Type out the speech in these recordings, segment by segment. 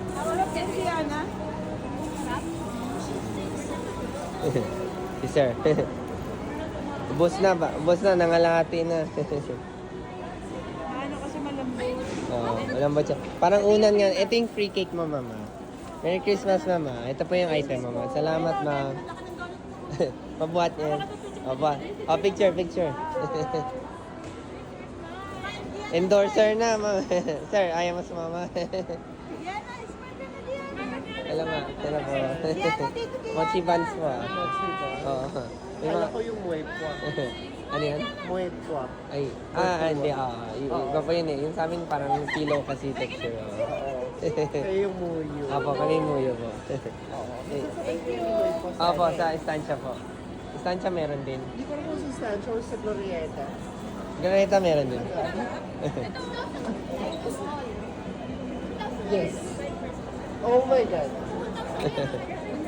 Nawalap din si Ana. Si sir. Ubos na ba? Ubos na, nangalahati na. Ano kasi malambot. Oo, malambot siya. Parang unan nga. Ito yung free cake mo, mama. Merry Christmas, mama. Ito po yung item, mama. Salamat, ma'am. Pabuhat niya. Opo. Oh, picture, picture. Endorser na, ma'am. Sir, ayaw mo sa mama. Diana, smile ka na Diana. Alam mo, sila po. Diana, dito Diana. Mochi buns po, ah. Mochi ba? Oo. Yung Kala mga- ko yung muay kwak. Ano yan? Muay kwak. Ay, hindi, iba pa yun eh. Yung sa amin parang pillow kasi texture. Oo. Oo. Kaya yung muyo. Apo, kami muyo po. Oo. Thank you. Opo, sa estancia po. Estancia meron din. Hindi ko naman sa Sancho or sa Glorieta. Granita meron din. Yes. Oh my God.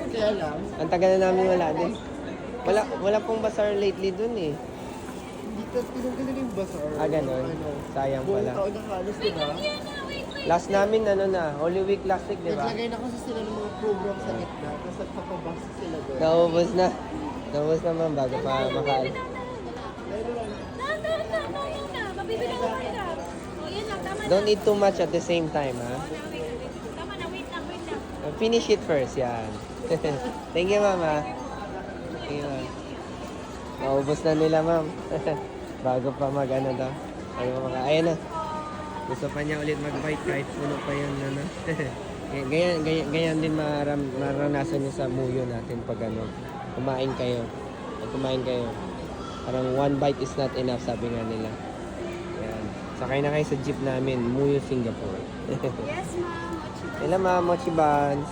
Kaya lang, Ang tagal na namin wala din. Wala pong bazaar lately dun eh. hindi ka tinanggal na yung bazaar. Ah, ganun. Sayang Buong pala. taon na halos, di ba? Last namin, ano na, Holy Week last week, di ba? Naglagay na kasi sila ng mga program sa gitna, tapos nagpapabasa sila doon. Naubos na. Naubos naman bago pa makaal. Mabibili ko kayo. O, yan lang. Tama na. Don't eat too much at the same time, ha? Tama na. Wait lang. Finish it first, yan. Thank you, mama. Thank you, ma'am. Naubos na nila, ma'am. Bago pa mag-ano daw. Ayan na. Gusto pa niya ulit mag-bike kahit puno pa yun, ano. Ganyan din maranasan niyo sa muyo natin pag ano, kumain kayo. Pag kumain kayo. Parang one bite is not enough, sabi nga nila. Ayan. Sakay na kayo sa jeep namin, Muyo, Singapore. Yes, ma'am. Sila, ma'am, mochi buns.